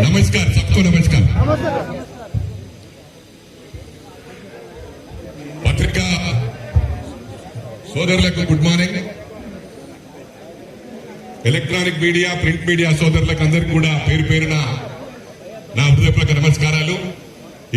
नमस्कार, सबको नमस्कार। పత్రికా సోదరులకు good morning. Electronic media, print media సోదరులకు అందరికీ కూడా పేరు పేరున నా హృదయపూర్వక నమస్కారాలు.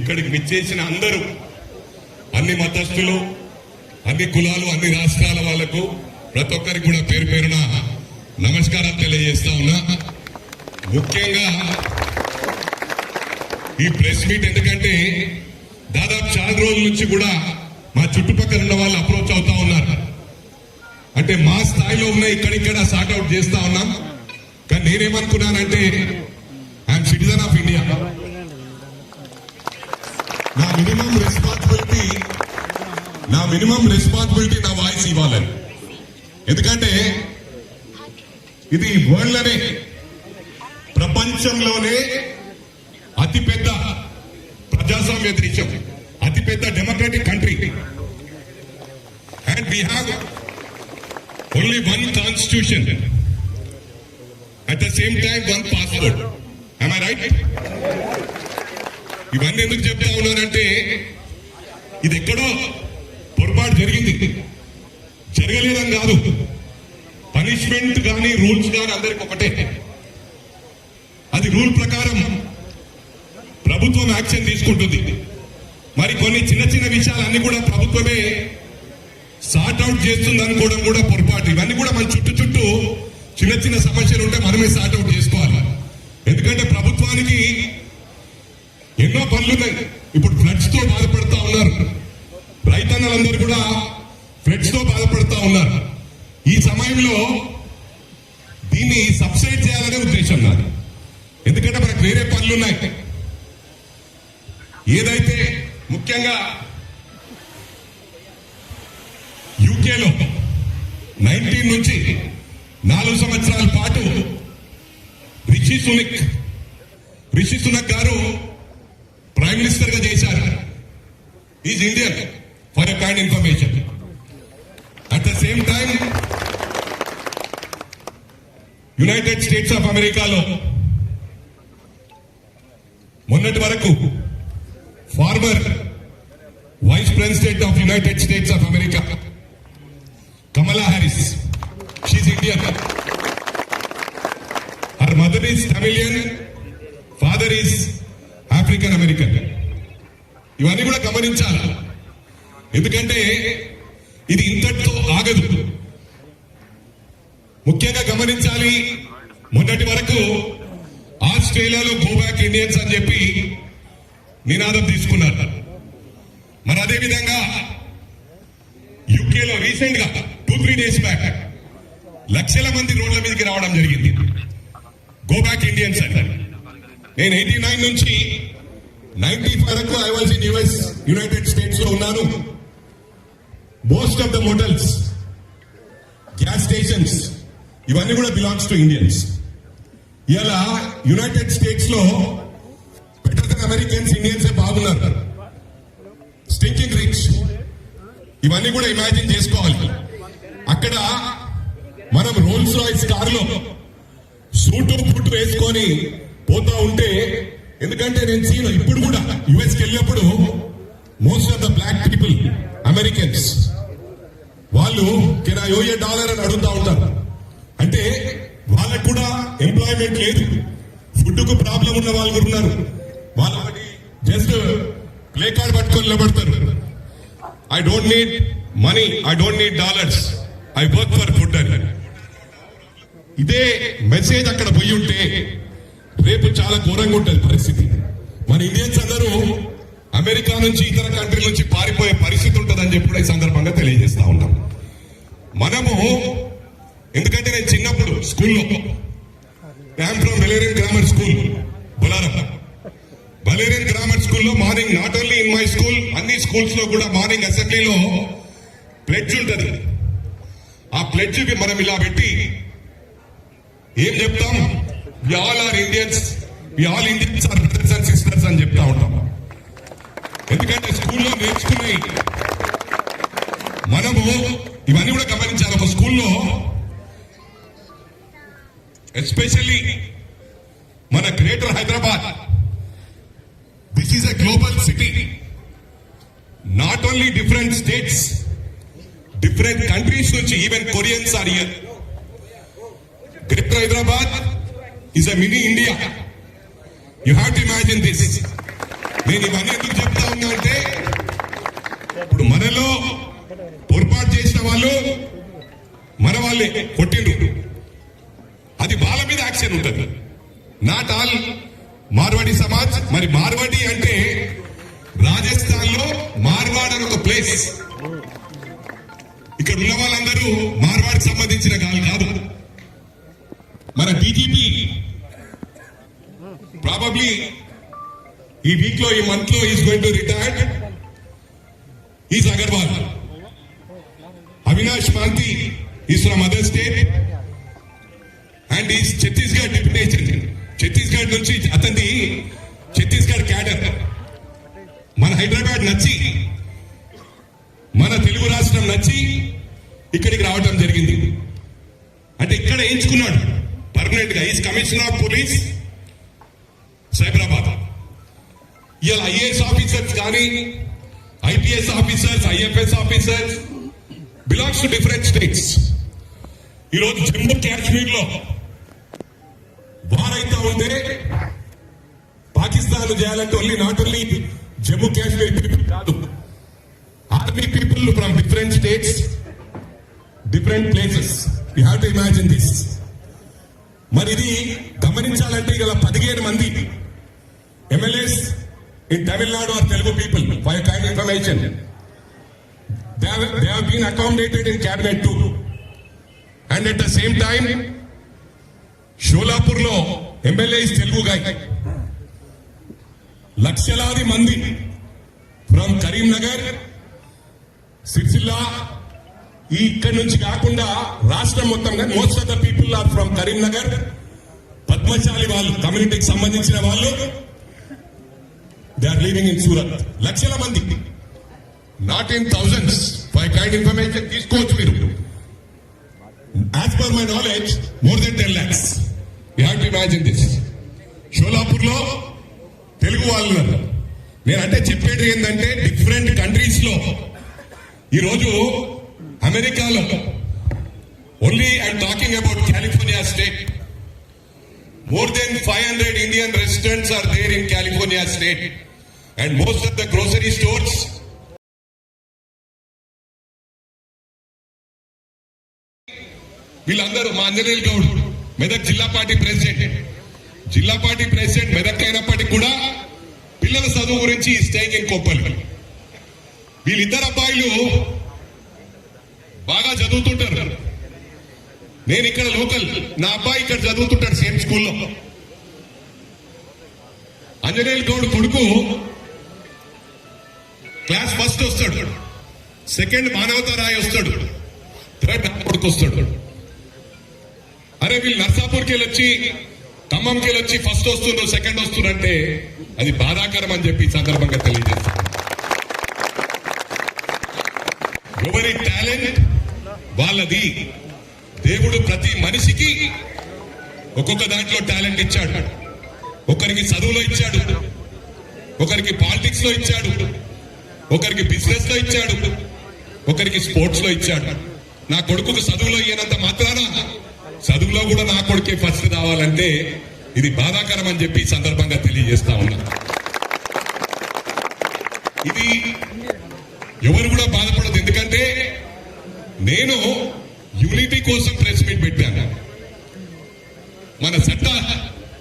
ఇక్కడికి విచ్చేసిన అందరూ, అన్ని మతస్థులు, అన్ని కులాలు, అన్ని రాష్ట్రాల వాళ్లకు ప్రతి ఒక్కరికి కూడా పేరు పేరున నమస్కారాలు తెలియజేస్తా ఉన్నా. ముఖ్యంగా ఈ ప్రెస్ మీట్ ఎందుకంటే దాదాపు చాలా రోజుల నుంచి కూడా మా చుట్టుపక్కల ఉన్న వాళ్ళు అప్రోచ్ అవుతా ఉన్నారు. అంటే మా స్థాయిలో ఉన్న ఇక్కడిక్కడ సార్ట్ అవుట్ చేస్తా ఉన్నాం. కానీ నేనేమనుకున్నానంటే ఐఎమ్ సిటిజన్ ఆఫ్ ఇండియా, నా మినిమం రెస్పాన్సిబిలిటీ నా వాయిస్ ఇవ్వాలని. ఎందుకంటే ఇది వరల్డ్ లోనే, ప్రపంచంలోనే అతిపెద్ద ప్రజాస్వామ్య దేశం, అతిపెద్ద democratic country. And we have only one constitution, at the same time one passport. am I right? ఇవన్నీ ఎందుకు చెప్తా ఉన్నారంటే ఇది ఎక్కడో పొరపాటు జరిగింది, జరగలేదని కాదు. పనిష్మెంట్ కానీ రూల్స్ కానీ అందరికి ఒకటే. అది రూల్ ప్రకారం ప్రభుత్వం యాక్షన్ తీసుకుంటుంది. మరి కొన్ని చిన్న చిన్న విషయాలన్నీ కూడా ప్రభుత్వమే సార్ట్ అవుట్ చేస్తుంది అనుకోవడం కూడా పొరపాటు. ఇవన్నీ కూడా మన చుట్టూ చిన్న చిన్న సమస్యలు ఉంటే మనమే సార్ట్ అవుట్ చేసుకోవాలి. ఎందుకంటే ప్రభుత్వానికి ఎన్నో పనులున్నాయి. ఇప్పుడు ఫ్లడ్స్ తో బాధపడతా ఉన్నారు రైతన్నలందరూ కూడా, ఫ్లడ్స్ తో బాధపడతా ఉన్నారు. ఈ సమయంలో దీన్ని సబ్సైడ్ చేయాలనే ఉద్దేశం నాది. ఎందుకంటే మనకు వేరే పనులు ఉన్నాయి. ఏదైతే ముఖ్యంగా యూకేలో 19 నుంచి 4 సంవత్సరాల పాటు రిషి సునక్ గారు ప్రైమ్ మినిస్టర్ గా చేశారు. Is Indian for a kind information. At the same time United States of అమెరికాలో మొన్నటి వరకు former vice president of United States of America Kamala Harris, she Indian. Her mother is Tamilian, father is African American. ఇవన్నీ కూడా గమనించాలి. ఎందుకంటే ఇది ఇంతటితో ఆగదు. ముఖ్యంగా గమనించాలి, మొన్నటి వరకు ఆస్ట్రేలియాలో గో బ్యాక్ ఇండియన్స్ అని చెప్పి నినాదం తీసుకున్నారు. మరి అదే విధంగా యూకేలో రీసెంట్ గా 2-3 days బ్యాక్ లక్షల మంది రోడ్ల మీదకి రావడం జరిగింది, గో బ్యాక్ ఇండియన్స్ అని. నేను 89 నుంచి 95 వరకు I was in United states లో ఉన్నాను. Most of the mortals, gas stations ఇవన్నీ కూడా బిలాంగ్స్ టు ఇండియన్స్. ఇలా యునైటెడ్ స్టేట్స్ లో బెటర్ దెన్ అమెరికన్స్, ఇండియన్స్ బాగున్నారు. స్టింకింగ్ రిచ్, ఇవన్నీ కూడా ఇమాజిన్ చేసుకోవాలి. అక్కడ మనం రోల్స్ రాయిస్ కారులో సూటు బూటు వేసుకొని పోతా ఉంటే, ఎందుకంటే నేను సీను ఇప్పుడు కూడా యుఎస్ కి వెళ్ళినప్పుడు most of the black people Americans వాళ్ళు can I owe a dollar అని అడుగుతా ఉంటారు. అంటే వాళ్ళకు కూడా ఎంప్లాయ్మెంట్ లేదు, ఫుడ్ కు ప్రాబ్లం ఉన్న వాళ్ళు కూడా ఉన్నారు. వాళ్ళు జస్ట్ ప్లే కార్డ్ పట్టుకొని నిలబడతారు. I don't need money, I don't need dollars, I work for food అని. ఇదే మెసేజ్ అక్కడ పోయి ఉంటే రేపు చాలా ఘోరంగా ఉంటుంది పరిస్థితి. మన ఇండియన్స్ అందరూ అమెరికా నుంచి, ఇతర కంట్రీల నుంచి పారిపోయే పరిస్థితి ఉంటుందని చెప్పి కూడా ఈ సందర్భంగా తెలియజేస్తా ఉన్నాం. మనము ఎందుకంటే నేను చిన్నప్పుడు స్కూల్లో, I'm from Valerian grammar school, Bolarum. Valerian grammar స్కూల్లో morning, not only in my school, అన్ని స్కూల్స్ లో కూడా మార్నింగ్ అసెంబ్లీలో ప్లెడ్జ్ ఉంటుంది. ఆ ప్లెడ్జ్ కి మనం ఇలా పెట్టి ఏం చెప్తాం? We all are Indians, we all Indians are brothers and sisters అని చెప్తా ఉంటాం. ఎందుకంటే స్కూల్లో నేర్చుకున్నాయి మనము. ఇవన్నీ కూడా గమనించాలి. ఒక స్కూల్లో ఎస్పెషల్లీ మన greater Hyderabad, this is a global city. Not only different states, different countries నుంచి even Koreans are here. Greater Hyderabad is a mini India. You have to imagine this. నేను ఇవన్నీ ఎందుకు చెప్తా ఉన్నా అంటే, ఇప్పుడు మనలో పొరపాటు చేసిన వాళ్ళు మన వాళ్ళే కొట్టిండ్రు, అది వాళ్ళ మీద యాక్షన్ ఉంటుంది. Not all Marwadi Samaj. మరి మార్వాడి అంటే రాజస్థాన్ లో మార్వాడ్ అని ఒక ప్లేస్. ఇక్కడ ఉన్న వాళ్ళందరూ మార్వాడికి సంబంధించిన కాదు కాదు. మన డీజీపీ ప్రాబబ్లీ ఈ వీక్ లో, ఈ మంత్ లో is going to retired. Is Agarwal. Avinash Mohanty is from other state and is Chhattisgarh deputation. Chhattisgarh నుంచి అతన్ని ఛత్తీస్గఢ్ క్యాడర్. మన హైదరాబాద్ నచ్చి, మన తెలుగు రాష్ట్రం నచ్చి ఇక్కడికి రావటం జరిగింది. అంటే ఇక్కడ ఎంచుకున్నాడు పర్మనెంట్ గా. Is commissioner of police Cyberabad. ఇవాళ ఐఏఎస్ ఆఫీసర్స్ కానీ, IPS officers, IFS officers belongs to different states. ఈరోజు జమ్మూ కాశ్మీర్ లో వారైతే ఉంటే పాకిస్తాన్ చేయాలంటే only not only Jammu Kashmir people కాదు, army people from different states, different places. You have to imagine this. మరి ఇది గమనించాలంటే ఇలా 15 మంది MLAs in Tamil Nadu are Telugu people. For your kind information, they have been accommodated in cabinet too. And at the same time, Solapur లో MLA Telugu guy. లక్షలాది మంది from Karimnagar, Sircilla, ఈ ఇక్కడి నుంచి కాకుండా రాష్ట్రం మొత్తంగా most of the people are from Karimnagar. Padmashali వాళ్ళు, కమ్యూనిటీకి సంబంధించిన వాళ్ళు, they are living in Surat. లక్షల మంది, not in thousands. For kind information తీసుకోవచ్చు మీరు. As per my knowledge more than 10 lakhs. You have to imagine this. Sholapur లో తెలుగు వాళ్ళు. నేను అంటే చెప్పేది ఏంటంటే, డిఫరెంట్ కంట్రీస్ లో ఈరోజు అమెరికాలో, only I'm talking about California state, more than 500 Indian residents are there in California state, and most of the grocery stores వీళ్ళందరూ మా అంజనేయులు గౌడ్, మెదక్ జిల్లా పార్టీ ప్రెసిడెంట్ మెదక్ అయినప్పటికీ కూడా పిల్లల చదువు గురించి స్టేయింగ్ ఇన్ కొప్పల్. వీళ్ళిద్దరు అబ్బాయిలు బాగా చదువుతుంటారు. నేను ఇక్కడ లోకల్, నా అబ్బాయి ఇక్కడ చదువుతుంటాడు సేమ్ స్కూల్లో. అంజనేయులు గౌడ్ కొడుకు క్లాస్ ఫస్ట్ వస్తాడు, సెకండ్ మానవతా రాయ్ వస్తాడు, థర్డ్ నా కొడుకు వస్తాడు. అరే వీళ్ళు నర్సాపూర్కి వెళ్ళొచ్చి, ఖమ్మంకి వెళ్ళొచ్చి ఫస్ట్ వస్తున్నారు, సెకండ్ వస్తున్నారంటే అది బాధాకరం అని చెప్పి ఈ సందర్భంగా తెలియజేస్తాను. ఎవరి టాలెంట్ వాళ్ళది. దేవుడు ప్రతి మనిషికి ఒక్కొక్క దాంట్లో టాలెంట్ ఇచ్చాడు. ఒకరికి చదువులో ఇచ్చాడు, ఒకరికి పాలిటిక్స్ లో ఇచ్చాడు, ఒకరికి బిజినెస్ లో ఇచ్చాడు, ఒకరికి స్పోర్ట్స్ లో ఇచ్చాడు. నా కొడుకుకు చదువులో ఇయ్యనంత మాత్రాన చదువులో కూడా నా కొడుకే ఫస్ట్ రావాలంటే ఇది బాధాకరం అని చెప్పి ఈ సందర్భంగా తెలియజేస్తా ఉన్నా. ఇది ఎవరు కూడా బాధపడదు. ఎందుకంటే నేను యూనిటీ కోసం ప్రెస్ మీట్ పెట్టాను.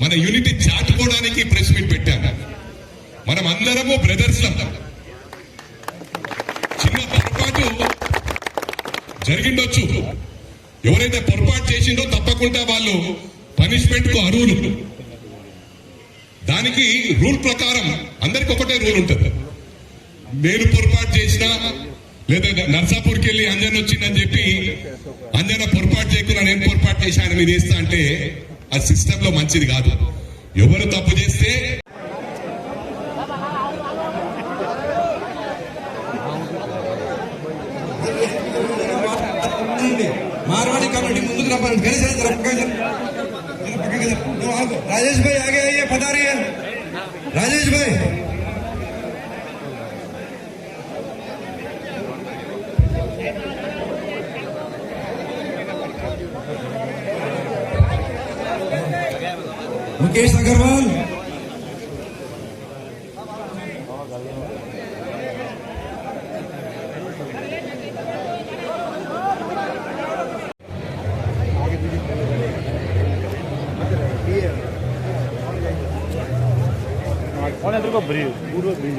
మన యూనిటీ చాటుకోవడానికి ప్రెస్ మీట్ పెట్టాను. మనం అందరము బ్రదర్స్. చిన్న పొరపాటు జరిగిండొచ్చు. ఎవరైతే పొరపాటు చేసిండో తప్పకుండా వాళ్ళు పనిష్మెంట్ కు అర్హులు. దానికి రూల్ ప్రకారం అందరికి ఒకటే రూల్ ఉంటుంది. నేను పొరపాటు చేసినా, లేదా నర్సాపూర్కి వెళ్ళి అంజన్ వచ్చిందని చెప్పి అంజన పొరపాటు చేయకుండా నేను పొరపాటు చేశాను మీద వేస్తా అంటే ఆ సిస్టమ్ లో మంచిది కాదు. ఎవరు తప్పు చేస్తే మార్వాడి కమిటీ ముందుకు రప్పాలి. राजेश भाई आगे आइए, पधारिए राजेश भाई। मुकेश अग्रवाल, को ब्रिज पूर्व ब्रिज